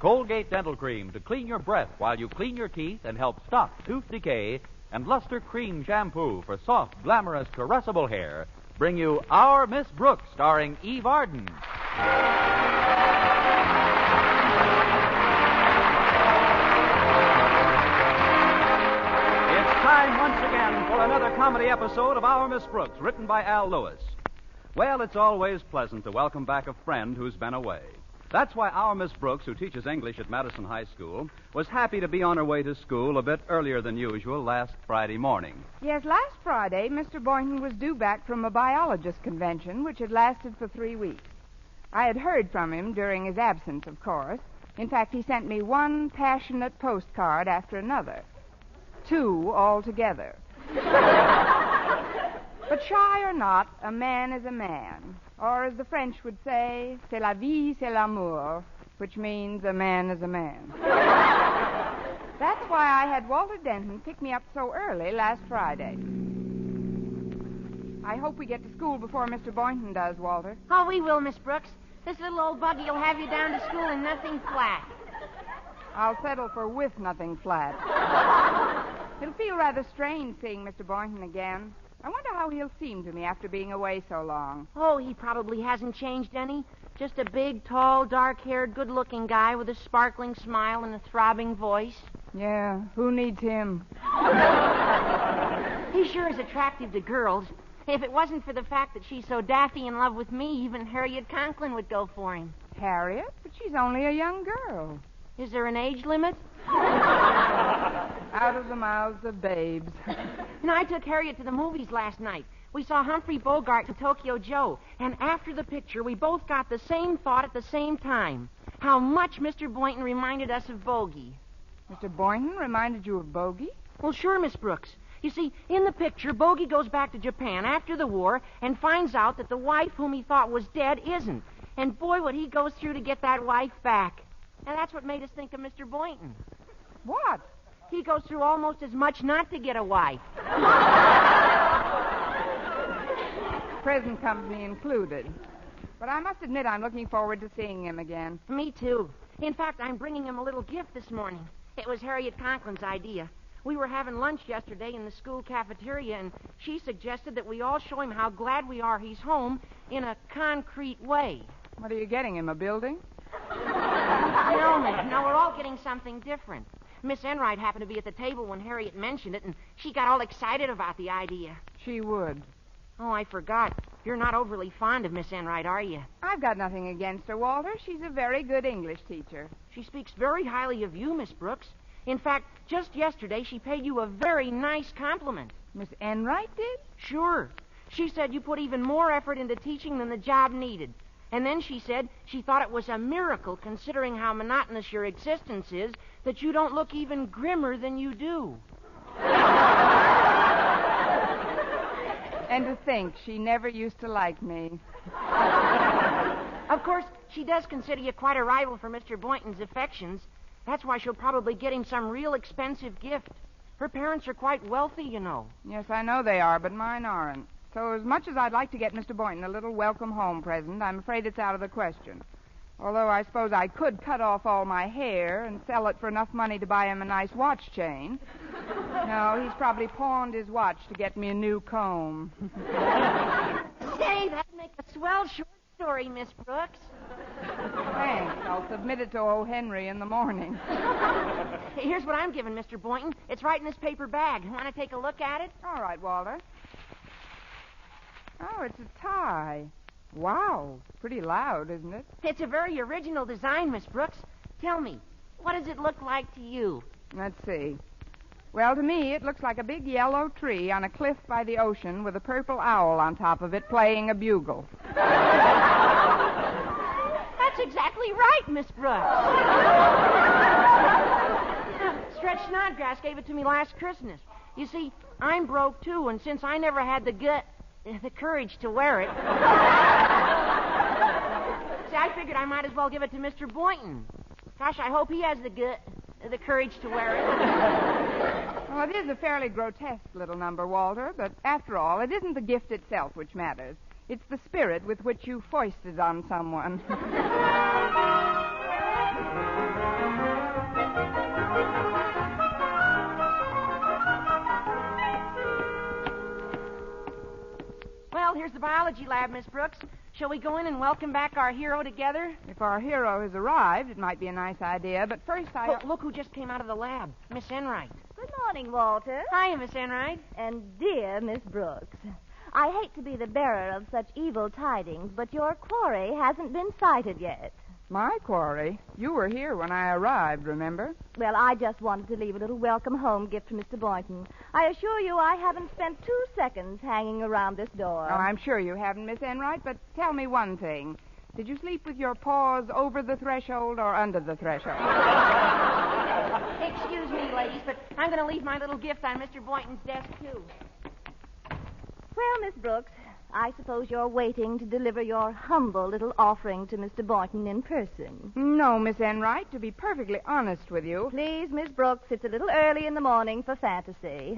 Colgate Dental Cream to clean your breath while you clean your teeth and help stop tooth decay, and Luster Cream Shampoo for soft, glamorous, caressable hair bring you Our Miss Brooks, starring Eve Arden. It's time once again for another comedy episode of Our Miss Brooks, written by Al Lewis. Well, it's always pleasant to welcome back a friend who's been away. That's why our Miss Brooks, who teaches English at Madison High School, was happy to be on her way to school a bit earlier than usual last Friday morning. Yes, last Friday, Mr. Boynton was due back from a biologist convention, which had lasted for 3 weeks. I had heard from him during his absence, of course. In fact, he sent me one passionate postcard after another. 2 altogether. But shy or not, a man is a man. Or as the French would say, c'est la vie, c'est l'amour, which means a man is a man. That's why I had Walter Denton pick me up so early last Friday. I hope we get to school before Mr. Boynton does, Walter. Oh, we will, Miss Brooks. This little old buggy will have you down to school in nothing flat. I'll settle for with nothing flat. It'll feel rather strange seeing Mr. Boynton again. I wonder how he'll seem to me after being away so long. Oh, he probably hasn't changed any. Just a big, tall, dark-haired, good-looking guy with a sparkling smile and a throbbing voice. Yeah, who needs him? He sure is attractive to girls. If it wasn't for the fact that she's so daffy in love with me, even Harriet Conklin would go for him. Harriet? But she's only a young girl. Is there an age limit? Out of the mouths of babes. I took Harriet to the movies last night. We saw Humphrey Bogart and Tokyo Joe, and after the picture, we both got the same thought at the same time. How much Mr. Boynton reminded us of Bogey. Mr. Boynton reminded you of Bogey? Well, sure, Miss Brooks. You see, in the picture, Bogey goes back to Japan after the war and finds out that the wife whom he thought was dead isn't. And boy, what he goes through to get that wife back. And that's what made us think of Mr. Boynton. What? He goes through almost as much not to get a wife. Present company included. But I must admit I'm looking forward to seeing him again. Me too. In fact, I'm bringing him a little gift this morning. It was Harriet Conklin's idea. We were having lunch yesterday in the school cafeteria, and she suggested that we all show him how glad we are he's home in a concrete way. What are you getting him, a building? No, ma'am. No, we're all getting something different. Miss Enright happened to be at the table when Harriet mentioned it, and she got all excited about the idea. She would. Oh, I forgot. You're not overly fond of Miss Enright, are you? I've got nothing against her, Walter. She's a very good English teacher. She speaks very highly of you, Miss Brooks. In fact, just yesterday she paid you a very nice compliment. Miss Enright did? Sure. She said you put even more effort into teaching than the job needed. And then she said she thought it was a miracle, considering how monotonous your existence is, that you don't look even grimmer than you do. And to think she never used to like me. Of course, she does consider you quite a rival for Mr. Boynton's affections. That's why she'll probably get him some real expensive gift. Her parents are quite wealthy, you know. Yes, I know they are, but mine aren't. So as much as I'd like to get Mr. Boynton a little welcome home present, I'm afraid it's out of the question. Although I suppose I could cut off all my hair and sell it for enough money to buy him a nice watch chain. No, he's probably pawned his watch to get me a new comb. Say, that'd make a swell short story, Miss Brooks. Thanks. I'll submit it to O. Henry in the morning. Here's what I'm giving Mr. Boynton. It's right in this paper bag. Want to take a look at it? All right, Walter. Oh, it's a tie. Wow. Pretty loud, isn't it? It's a very original design, Miss Brooks. Tell me, what does it look like to you? Let's see. Well, to me, it looks like a big yellow tree on a cliff by the ocean with a purple owl on top of it playing a bugle. That's exactly right, Miss Brooks. Stretch Snodgrass gave it to me last Christmas. You see, I'm broke, too, and since I never had the courage to wear it... See, I figured I might as well give it to Mr. Boynton. Gosh, I hope he has the courage to wear it. Well, it is a fairly grotesque little number, Walter, but after all, it isn't the gift itself which matters. It's the spirit with which you foist it on someone. the biology lab, Miss Brooks. Shall we go in and welcome back our hero together? If our hero has arrived, it might be a nice idea, but first Look who just came out of the lab. Miss Enright. Good morning, Walter. Hiya, Miss Enright. And dear Miss Brooks. I hate to be the bearer of such evil tidings, but your quarry hasn't been sighted yet. My quarry? You were here when I arrived, remember? Well, I just wanted to leave a little welcome home gift for Mr. Boynton. I assure you I haven't spent 2 seconds hanging around this door. Oh, I'm sure you haven't, Miss Enright, but tell me one thing. Did you sleep with your paws over the threshold or under the threshold? Excuse me, ladies, but I'm going to leave my little gift on Mr. Boynton's desk, too. Well, Miss Brooks, I suppose you're waiting to deliver your humble little offering to Mr. Boynton in person. No, Miss Enright, to be perfectly honest with you. Please, Miss Brooks, it's a little early in the morning for fantasy.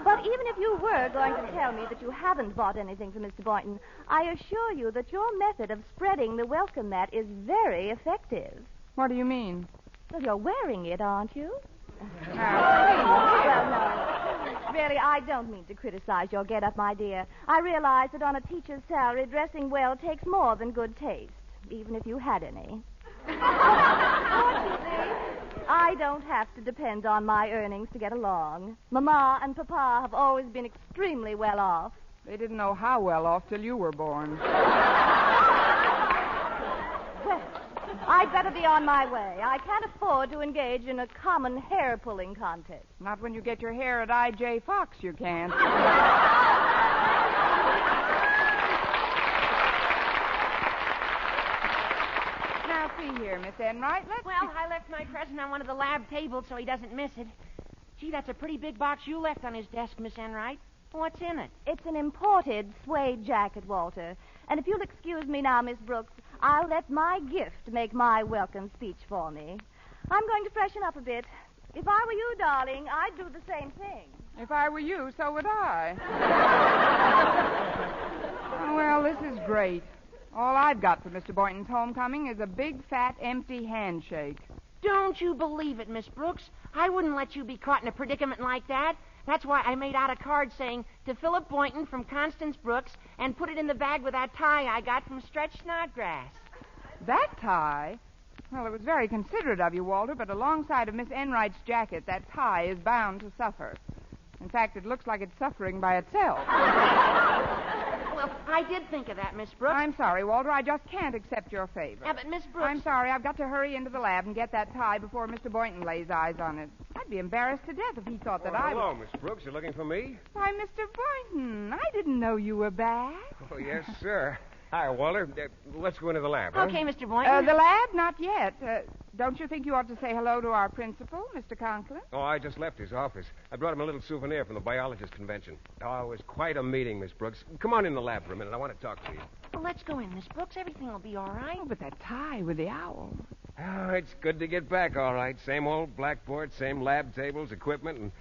But even if you were going to tell me that you haven't bought anything for Mr. Boynton, I assure you that your method of spreading the welcome mat is very effective. What do you mean? Well, you're wearing it, aren't you? Well, no. Really, I don't mean to criticize your get-up, my dear. I realize that on a teacher's salary, dressing well takes more than good taste, even if you had any. Fortunately, I don't have to depend on my earnings to get along. Mama and Papa have always been extremely well off. They didn't know how well off till you were born. Well, I'd better be on my way. I can't afford to engage in a common hair-pulling contest. Not when you get your hair at I.J. Fox, you can't. Now, see here, Miss Enright, Well, I left my present on one of the lab tables so he doesn't miss it. Gee, that's a pretty big box you left on his desk, Miss Enright. What's in it? It's an imported suede jacket, Walter. And if you'll excuse me now, Miss Brooks, I'll let my gift make my welcome speech for me. I'm going to freshen up a bit. If I were you, darling, I'd do the same thing. If I were you, so would I. Oh, well, this is great. All I've got for Mr. Boynton's homecoming is a big, fat, empty handshake. Don't you believe it, Miss Brooks. I wouldn't let you be caught in a predicament like that. That's why I made out a card saying, to Philip Boynton from Constance Brooks, and put it in the bag with that tie I got from Stretch Snodgrass. That tie? Well, it was very considerate of you, Walter, but alongside of Miss Enright's jacket, that tie is bound to suffer. In fact, it looks like it's suffering by itself. Well, I did think of that, Miss Brooks. I'm sorry, Walter. I just can't accept your favor. Yeah, but Miss Brooks... I'm sorry. I've got to hurry into the lab and get that tie before Mr. Boynton lays eyes on it. I'd be embarrassed to death if he thought that I was... Hello, Miss Brooks. You looking for me? Why, Mr. Boynton, I didn't know you were back. Oh, yes, sir. Hi, Walter. Let's go into the lab, huh? Okay, Mr. Boynton. The lab? Not yet. Don't you think you ought to say hello to our principal, Mr. Conklin? Oh, I just left his office. I brought him a little souvenir from the biologist convention. Oh, it was quite a meeting, Miss Brooks. Come on in the lab for a minute. I want to talk to you. Well, let's go in, Miss Brooks. Everything will be all right. Oh, but that tie with the owl. Oh, it's good to get back, all right. Same old blackboard, same lab tables, equipment, and...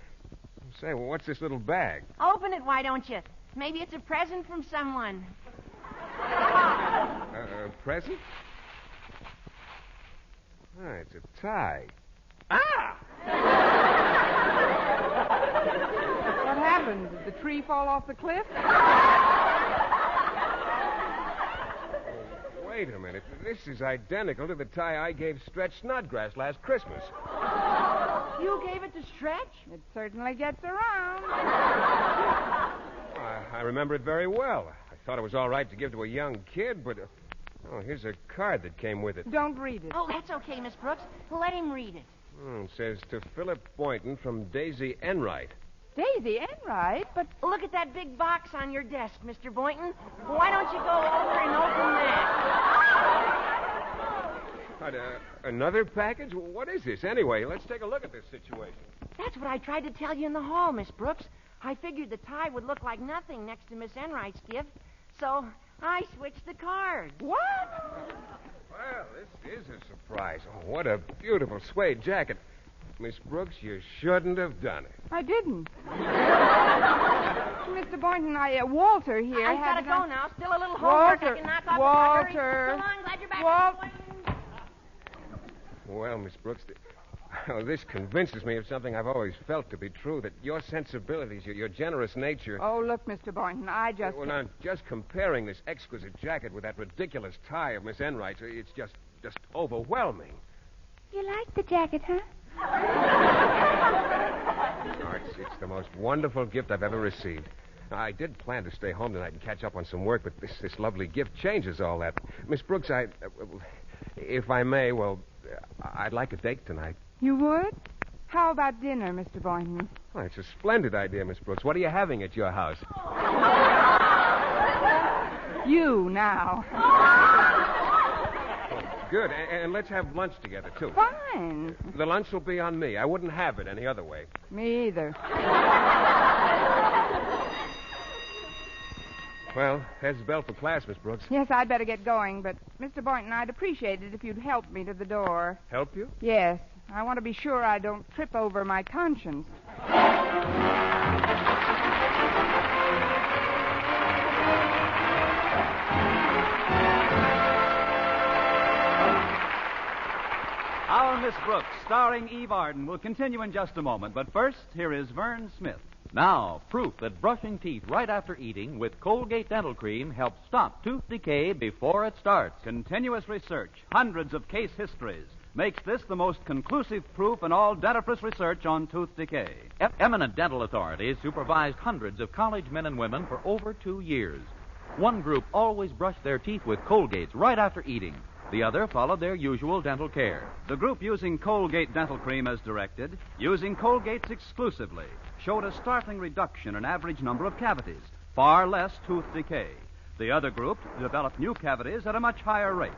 Say, well, what's this little bag? Open it, why don't you? Maybe it's a present from someone. A present? Ah, it's a tie. Ah! What happened? Did the tree fall off the cliff? Oh, wait a minute. This is identical to the tie I gave Stretch Snodgrass last Christmas. You gave it to Stretch? It certainly gets around. I remember it very well. I thought it was all right to give to a young kid, but... Oh, here's a card that came with it. Don't read it. Oh, that's okay, Miss Brooks. Let him read it. It says, to Philip Boynton from Daisy Enright. Daisy Enright? But... Look at that big box on your desk, Mr. Boynton. Why don't you go over and open that? Another package? What is this, anyway? Let's take a look at this situation. That's what I tried to tell you in the hall, Miss Brooks. I figured the tie would look like nothing next to Miss Enright's gift, so I switched the cards. What? Well, this is a surprise. Oh, what a beautiful suede jacket. Miss Brooks, you shouldn't have done it. I didn't. Mr. Boynton, Walter here... I've got to go now. Still a little homework. Walter, I can knock off Walter. the hurry. So long. Glad you're back, Walt- Mr. Boynton. Well, Miss Brooks, Oh, this convinces me of something I've always felt to be true, that your sensibilities, your generous nature... Oh, look, Mr. Boynton, I just... Well, now, just comparing this exquisite jacket with that ridiculous tie of Miss Enright's, it's just overwhelming. You like the jacket, huh? Oh, it's the most wonderful gift I've ever received. I did plan to stay home tonight and catch up on some work, but this lovely gift changes all that. Miss Brooks, if I may, I'd like a date tonight. You would? How about dinner, Mr. Boynton? Well, it's a splendid idea, Miss Brooks. What are you having at your house? You now. Good, and let's have lunch together, too. Fine. The lunch will be on me. I wouldn't have it any other way. Me either. Well, there's the bell for class, Miss Brooks. Yes, I'd better get going, but Mr. Boynton, I'd appreciate it if you'd help me to the door. Help you? Yes. I want to be sure I don't trip over my conscience. Our Miss Brooks, starring Eve Arden, will continue in just a moment. But first, here is Vern Smith. Now, proof that brushing teeth right after eating with Colgate Dental Cream helps stop tooth decay before it starts. Continuous research, hundreds of case histories, makes this the most conclusive proof in all dentifrice research on tooth decay. Eminent dental authorities supervised hundreds of college men and women for over 2 years. One group always brushed their teeth with Colgates right after eating. The other followed their usual dental care. The group using Colgate Dental Cream as directed, using Colgates exclusively, showed a startling reduction in average number of cavities, far less tooth decay. The other group developed new cavities at a much higher rate.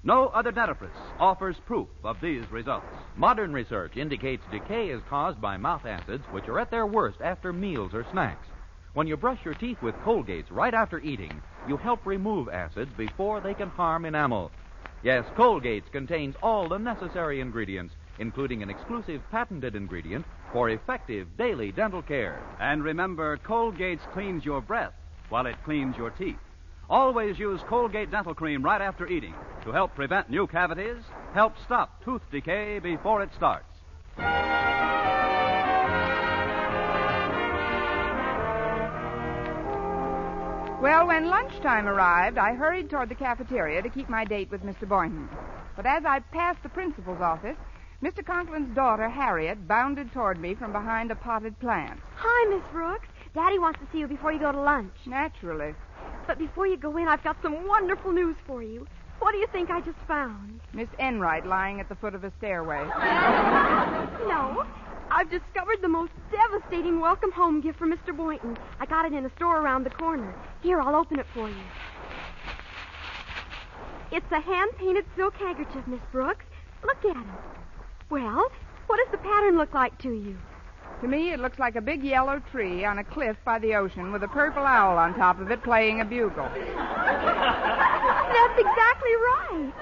No other dentifrice offers proof of these results. Modern research indicates decay is caused by mouth acids, which are at their worst after meals or snacks. When you brush your teeth with Colgates right after eating, you help remove acids before they can harm enamel. Yes, Colgates contains all the necessary ingredients, including an exclusive patented ingredient for effective daily dental care. And remember, Colgates cleans your breath while it cleans your teeth. Always use Colgate Dental Cream right after eating to help prevent new cavities, help stop tooth decay before it starts. Well, when lunchtime arrived, I hurried toward the cafeteria to keep my date with Mr. Boynton. But as I passed the principal's office, Mr. Conklin's daughter, Harriet, bounded toward me from behind a potted plant. Hi, Miss Brooks. Daddy wants to see you before you go to lunch. Naturally. But before you go in, I've got some wonderful news for you. What do you think I just found? Miss Enright lying at the foot of a stairway. No. I've discovered the most devastating welcome home gift for Mr. Boynton. I got it in a store around the corner. Here, I'll open it for you. It's a hand-painted silk handkerchief, Miss Brooks. Look at it. Well, what does the pattern look like to you? To me, it looks like a big yellow tree on a cliff by the ocean with a purple owl on top of it playing a bugle. That's exactly right.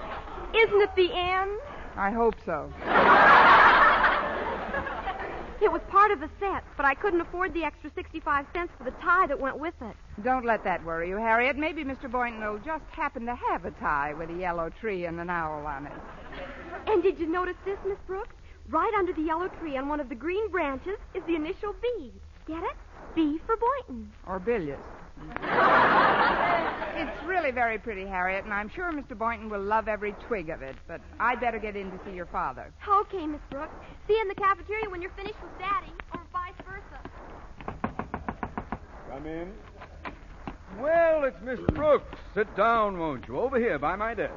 Isn't it the end? I hope so. It was part of the set, but I couldn't afford the extra 65 cents for the tie that went with it. Don't let that worry you, Harriet. Maybe Mr. Boynton will just happen to have a tie with a yellow tree and an owl on it. And did you notice this, Miss Brooks? Right under the yellow tree on one of the green branches is the initial B. Get it? B for Boynton. Or Billius. It's really very pretty, Harriet, and I'm sure Mr. Boynton will love every twig of it, but I'd better get in to see your father. Okay, Miss Brooks. See you in the cafeteria when you're finished with Daddy, or vice versa. Come in. Well, it's Miss Brooks. Sit down, won't you? Over here by my desk.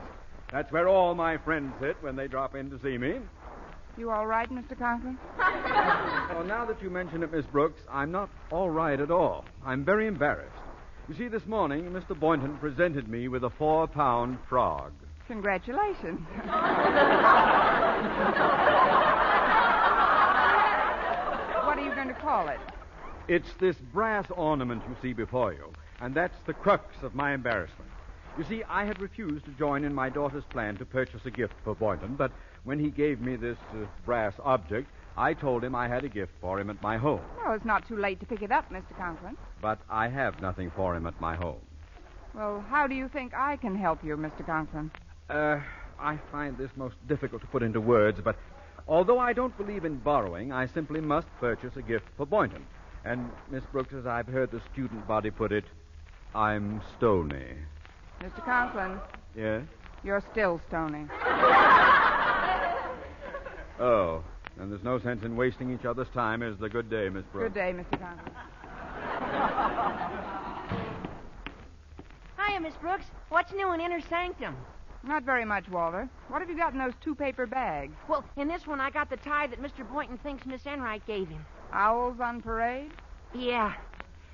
That's where all my friends sit when they drop in to see me. You all right, Mr. Conklin? Well, now that you mention it, Miss Brooks, I'm not all right at all. I'm very embarrassed. You see, this morning, Mr. Boynton presented me with a 4-pound frog. Congratulations. What are you going to call it? It's this brass ornament you see before you, and that's the crux of my embarrassment. You see, I had refused to join in my daughter's plan to purchase a gift for Boynton, but when he gave me this brass object, I told him I had a gift for him at my home. Well, it's not too late to pick it up, Mr. Conklin. But I have nothing for him at my home. Well, how do you think I can help you, Mr. Conklin? I find this most difficult to put into words, but Although I don't believe in borrowing, I simply must purchase a gift for Boynton. And, Miss Brooks, as I've heard the student body put it, I'm stony. Mr. Conklin, Yes? you're still stony. Oh, then there's no sense in wasting each other's time. Is the good day, Miss Brooks? Good day, Mr. Conklin. Hiya, Miss Brooks. What's new in Inner Sanctum? Not very much, Walter. What have you got in those 2 paper bags? Well, in this one, I got the tie that Mr. Boynton thinks Miss Enright gave him. Owls on parade? Yeah.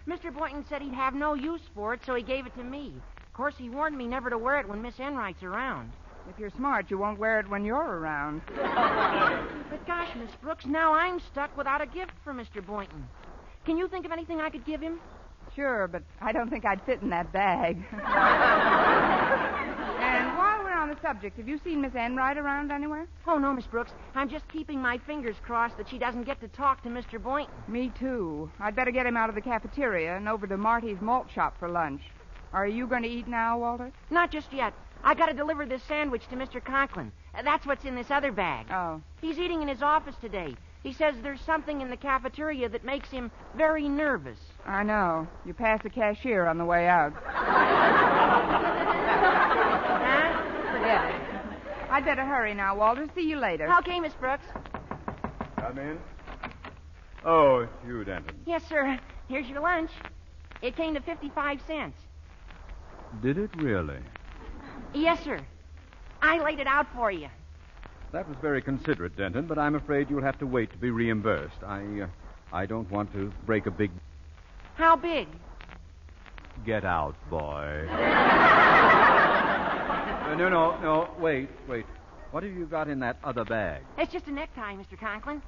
Mr. Boynton said he'd have no use for it, so he gave it to me. Of course, he warned me never to wear it when Miss Enright's around. If you're smart, you won't wear it when you're around. But gosh, Miss Brooks, now I'm stuck without a gift for Mr. Boynton. Can you think of anything I could give him? Sure, but I don't think I'd fit in that bag. And while we're on the subject, have you seen Miss Enright around anywhere? Oh, no, Miss Brooks. I'm just keeping my fingers crossed that she doesn't get to talk to Mr. Boynton. Me too. I'd better get him out of the cafeteria and over to Marty's malt shop for lunch. Are you going to eat now, Walter? Not just yet. I got to deliver this sandwich to Mr. Conklin. That's what's in this other bag. Oh. He's eating in his office today. He says there's something in the cafeteria that makes him very nervous. I know. You passed the cashier on the way out. Huh? Forget it. I'd better hurry now, Walter. See you later. Okay, Miss Brooks. Come in. Oh, it's you, Denton. Yes, sir. Here's your lunch. It came to 55 cents. Did it really? Yes, sir. I laid it out for you. That was very considerate, Denton, but I'm afraid you'll have to wait to be reimbursed. I don't want to break a big... How big? Get out, boy. No, wait. What have you got in that other bag? It's just a necktie, Mr. Conklin.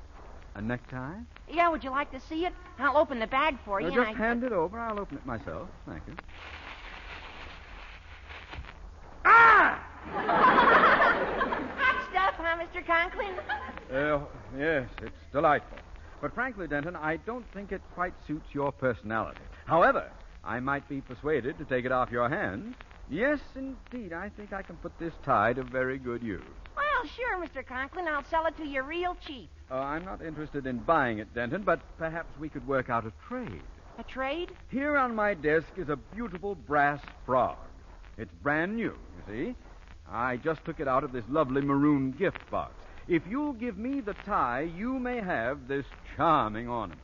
A necktie? Yeah, would you like to see it? I'll open the bag for you. Just hand it over. I'll open it myself. Thank you. Ah! Hot stuff, huh, Mr. Conklin? Yes, it's delightful. But frankly, Denton, I don't think it quite suits your personality. However, I might be persuaded to take it off your hands. Yes, indeed, I think I can put this tie to very good use. Well, sure, Mr. Conklin. I'll sell it to you real cheap. I'm not interested in buying it, Denton, but perhaps we could work out a trade. A trade? Here on my desk is a beautiful brass frog. It's brand new, you see. I just took it out of this lovely maroon gift box. If you'll give me the tie, you may have this charming ornament.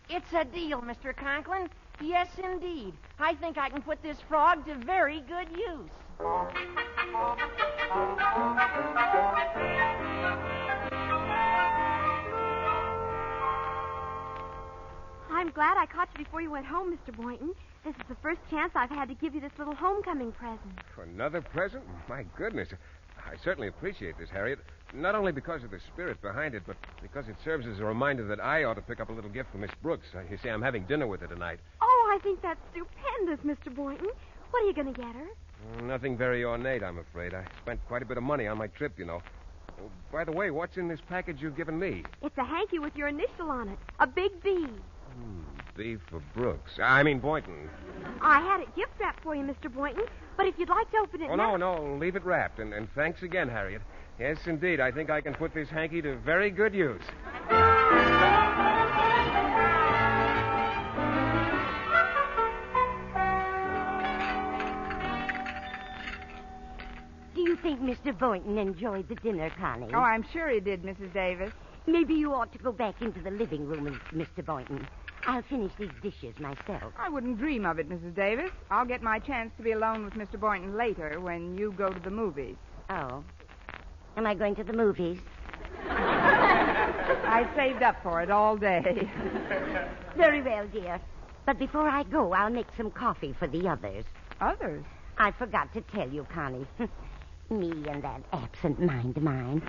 It's a deal, Mr. Conklin. Yes, indeed. I think I can put this frog to very good use. I'm glad I caught you before you went home, Mr. Boynton. This is the first chance I've had to give you this little homecoming present. Another present? My goodness. I certainly appreciate this, Harriet. Not only because of the spirit behind it, but because it serves as a reminder that I ought to pick up a little gift for Miss Brooks. You see, I'm having dinner with her tonight. Oh, I think that's stupendous, Mr. Boynton. What are you going to get her? Nothing very ornate, I'm afraid. I spent quite a bit of money on my trip, you know. Oh, by the way, what's in this package you've given me? It's a hanky with your initial on it. A big B. B for Brooks. I mean Boynton. I had it gift wrapped for you, Mr. Boynton. But if you'd like to open it Oh, now... no. Leave it wrapped. And thanks again, Harriet. Yes, indeed. I think I can put this hanky to very good use. Do you think Mr. Boynton enjoyed the dinner, Connie? Oh, I'm sure he did, Mrs. Davis. Maybe you ought to go back into the living room, Mr. Boynton. I'll finish these dishes myself. I wouldn't dream of it, Mrs. Davis. I'll get my chance to be alone with Mr. Boynton later when you go to the movies. Oh. Am I going to the movies? I saved up for it all day. Very well, dear. But before I go, I'll make some coffee for the others. Others? I forgot to tell you, Connie. Me and that absent-mind of mine.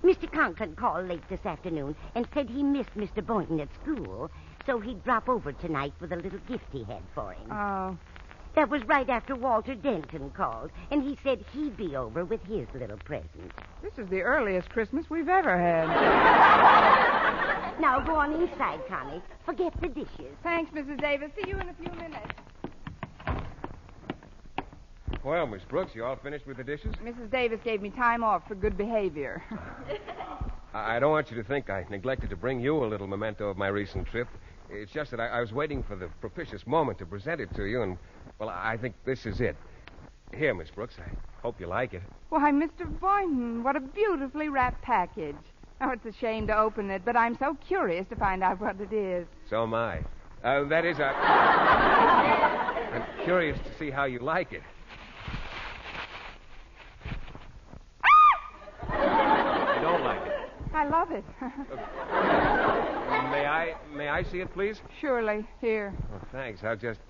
Mr. Conklin called late this afternoon and said he missed Mr. Boynton at school, so he'd drop over tonight with a little gift he had for him. Oh. That was right after Walter Denton called, and he said he'd be over with his little present. This is the earliest Christmas we've ever had. Now go on inside, Connie. Forget the dishes. Thanks, Mrs. Davis. See you in a few minutes. Well, Miss Brooks, you all finished with the dishes? Mrs. Davis gave me time off for good behavior. I don't want you to think I neglected to bring you a little memento of my recent trip. It's just that I was waiting for the propitious moment to present it to you, and, well, I think this is it. Here, Miss Brooks, I hope you like it. Why, Mr. Boynton, what a beautifully wrapped package. Oh, it's a shame to open it, but I'm so curious to find out what it is. So am I. That is, I'm curious to see how you like it. You don't like it? I love it. May I see it, please? Surely. Here. Oh, thanks. I'll just...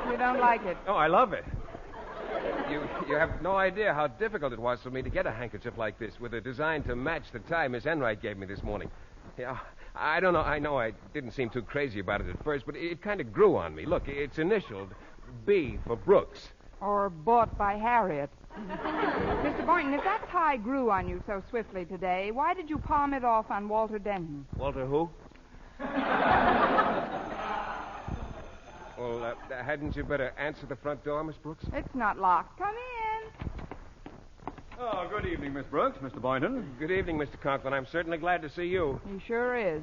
You don't like it? Oh, I love it. You have no idea how difficult it was for me to get a handkerchief like this with a design to match the tie Miss Enright gave me this morning. Yeah, I don't know. I know I didn't seem too crazy about it at first, but it kind of grew on me. Look, it's initialed B for Brooks. Or bought by Harriet. Mr. Boynton, if that tie grew on you so swiftly today, why did you palm it off on Walter Denton? Walter who? Well, hadn't you better answer the front door, Miss Brooks? It's not locked. Come in. Oh, good evening, Miss Brooks, Mr. Boynton. Good evening, Mr. Conklin. I'm certainly glad to see you. He sure is.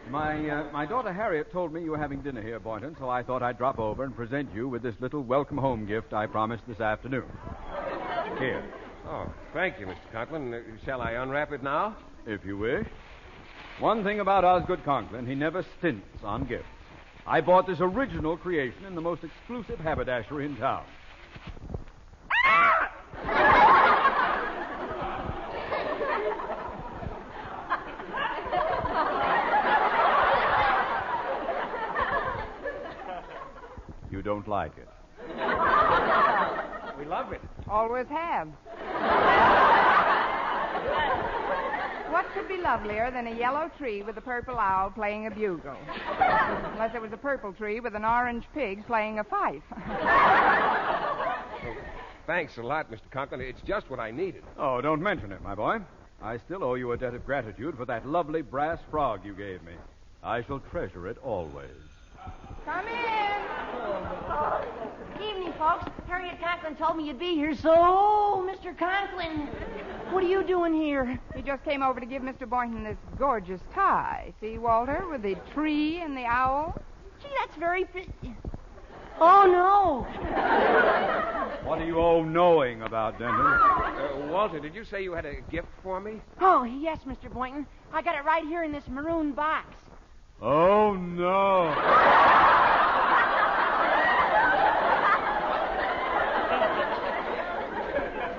My daughter Harriet told me you were having dinner here, Boynton, so I thought I'd drop over and present you with this little welcome home gift I promised this afternoon. Here. Oh, thank you, Mr. Conklin. Shall I unwrap it now? If you wish. One thing about Osgood Conklin, he never stints on gifts. I bought this original creation in the most exclusive haberdashery in town. You don't like it? We love it. Always have. What could be lovelier than a yellow tree with a purple owl playing a bugle? Unless it was a purple tree with an orange pig playing a fife. Well, thanks a lot, Mr. Conklin. It's just what I needed. Oh, don't mention it, my boy. I still owe you a debt of gratitude for that lovely brass frog you gave me. I shall treasure it always. Come in. Good evening, folks. Harriet Conklin told me you'd be here, so, Mr. Conklin, what are you doing here? He just came over to give Mr. Boynton this gorgeous tie. See, Walter, with the tree and the owl? Gee, that's very... Oh, no. What are you all knowing about, Denton? Walter, did you say you had a gift for me? Oh, yes, Mr. Boynton. I got it right here in this maroon box. Oh, no.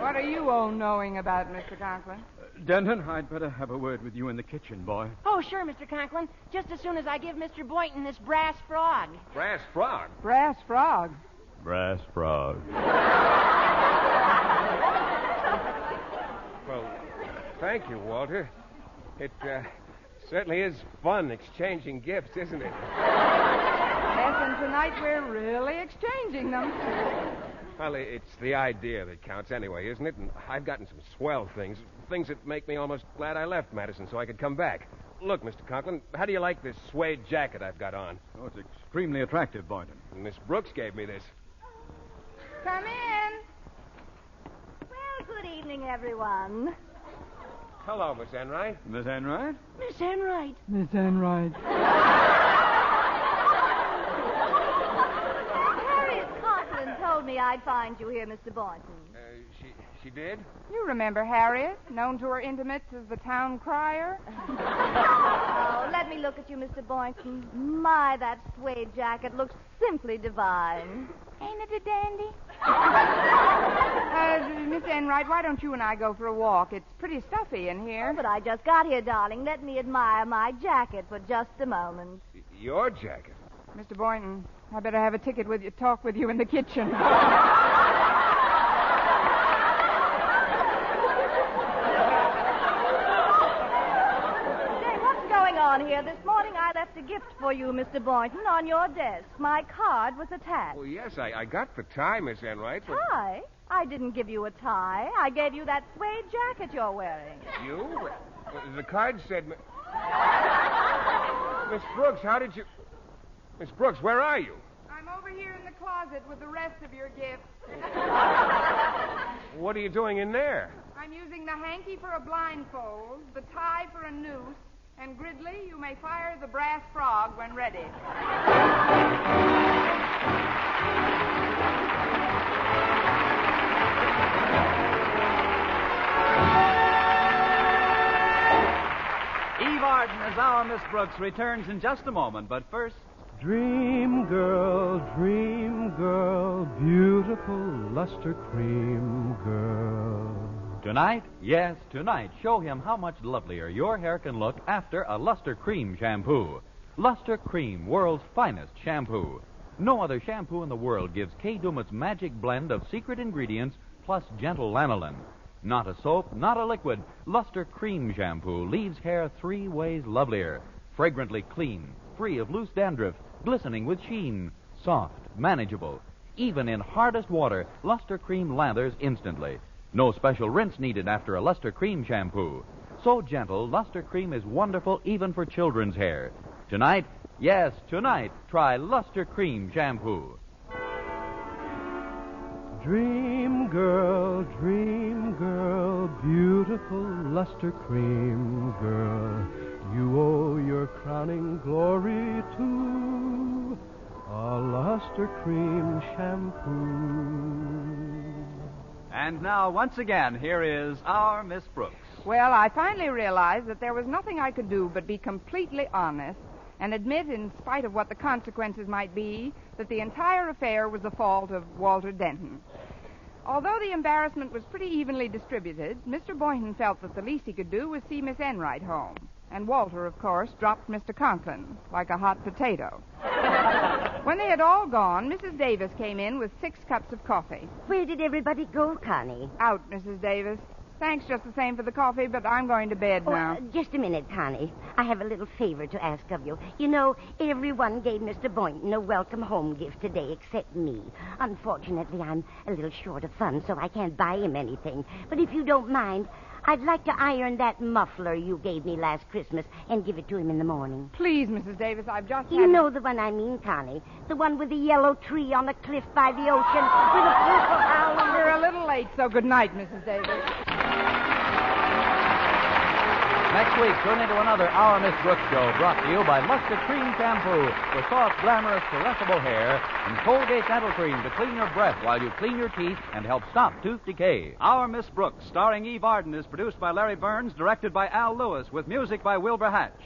What are you all knowing about, Mr. Conklin? Denton, I'd better have a word with you in the kitchen, boy. Oh, sure, Mr. Conklin. Just as soon as I give Mr. Boynton this brass frog. Brass frog? Brass frog. Brass frog. Well, thank you, Walter. It certainly is fun exchanging gifts, isn't it? Yes, and tonight we're really exchanging them. Well, it's the idea that counts anyway, isn't it? And I've gotten some swell things that make me almost glad I left Madison so I could come back. Look, Mr. Conklin, how do you like this suede jacket I've got on? Oh, it's extremely attractive, Boynton. Miss Brooks gave me this. Come in. Well, good evening, everyone. Hello, Miss Enright. Miss Enright? Miss Enright. Miss Enright. Harriet Conklin told me I'd find you here, Mr. Boynton. She did? You remember Harriet, known to her intimates as the town crier? Oh, let me look at you, Mr. Boynton. My, that suede jacket looks simply divine. Ain't it a dandy? Miss Enright, why don't you and I go for a walk? It's pretty stuffy in here. Oh, but I just got here, darling. Let me admire my jacket for just a moment. Your jacket? Mr. Boynton, I better have a ticket with you, talk with you in the kitchen. On here. This morning I left a gift for you, Mr. Boynton, on your desk. My card was attached. Well, yes, I got the tie, Miss Enright. But... Tie? I didn't give you a tie. I gave you that suede jacket you're wearing. You? The card said... Miss Brooks, how did you... Miss Brooks, where are you? I'm over here in the closet with the rest of your gifts. What are you doing in there? I'm using the hanky for a blindfold, the tie for a noose, and Gridley, you may fire the brass frog when ready. Eve Arden as our Miss Brooks returns in just a moment, but first... Dream girl, beautiful luster cream girl. Tonight, yes, tonight, show him how much lovelier your hair can look after a Luster Cream shampoo. Luster Cream, world's finest shampoo. No other shampoo in the world gives Kay Dumit's magic blend of secret ingredients plus gentle lanolin. Not a soap, not a liquid. Luster Cream shampoo leaves hair 3 ways lovelier. Fragrantly clean, free of loose dandruff, glistening with sheen, soft, manageable. Even in hardest water, Luster Cream lathers instantly. No special rinse needed after a Luster Cream shampoo. So gentle, Luster Cream is wonderful even for children's hair. Tonight, yes, tonight, try Luster Cream shampoo. Dream girl, beautiful luster cream girl. You owe your crowning glory to a luster cream shampoo. And now, once again, here is our Miss Brooks. Well, I finally realized that there was nothing I could do but be completely honest and admit, in spite of what the consequences might be, that the entire affair was the fault of Walter Denton. Although the embarrassment was pretty evenly distributed, Mr. Boynton felt that the least he could do was see Miss Enright home. And Walter, of course, dropped Mr. Conklin like a hot potato. When they had all gone, Mrs. Davis came in with 6 cups of coffee. Where did everybody go, Connie? Out, Mrs. Davis. Thanks just the same for the coffee, but I'm going to bed now. Just a minute, Connie. I have a little favor to ask of you. You know, everyone gave Mr. Boynton a welcome home gift today except me. Unfortunately, I'm a little short of funds, so I can't buy him anything. But if you don't mind, I'd like to iron that muffler you gave me last Christmas and give it to him in the morning. Please, Mrs. Davis, I've just You know the one I mean, Connie. The one with the yellow tree on the cliff by the ocean with a purple owl. We're a little late, so good night, Mrs. Davis. Next week, tune into another Our Miss Brooks show brought to you by Luster Cream Shampoo for soft, glamorous, caressable hair and Colgate Dental Cream to clean your breath while you clean your teeth and help stop tooth decay. Our Miss Brooks, starring Eve Arden, is produced by Larry Burns, directed by Al Lewis, with music by Wilbur Hatch.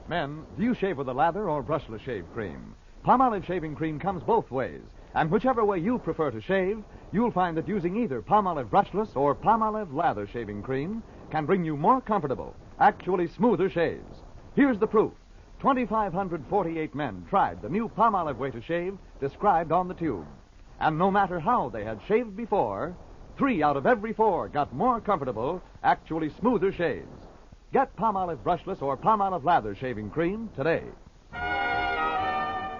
Men, do you shave with a lather or brushless shave cream? Palmolive shaving cream comes both ways. And whichever way you prefer to shave, you'll find that using either Palmolive brushless or Palmolive lather shaving cream can bring you more comfortable, actually smoother shaves. Here's the proof. 2,548 men tried the new Palmolive way to shave described on the tube. And no matter how they had shaved before, 3 out of every 4 got more comfortable, actually smoother shaves. Get Palmolive brushless or Palmolive lather shaving cream today.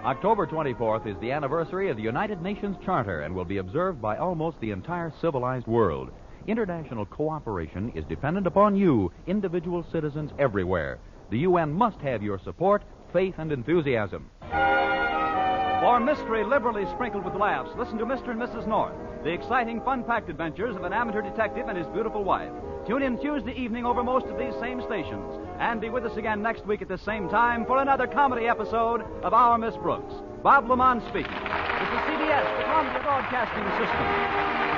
October 24th is the anniversary of the United Nations Charter and will be observed by almost the entire civilized world. International cooperation is dependent upon you, individual citizens everywhere. The UN must have your support, faith, and enthusiasm. For mystery liberally sprinkled with laughs, listen to Mr. and Mrs. North, the exciting, fun-packed adventures of an amateur detective and his beautiful wife. Tune in Tuesday evening over most of these same stations. And be with us again next week at the same time for another comedy episode of Our Miss Brooks. Bob Lamont speaking. This is CBS, the Columbia Broadcasting System.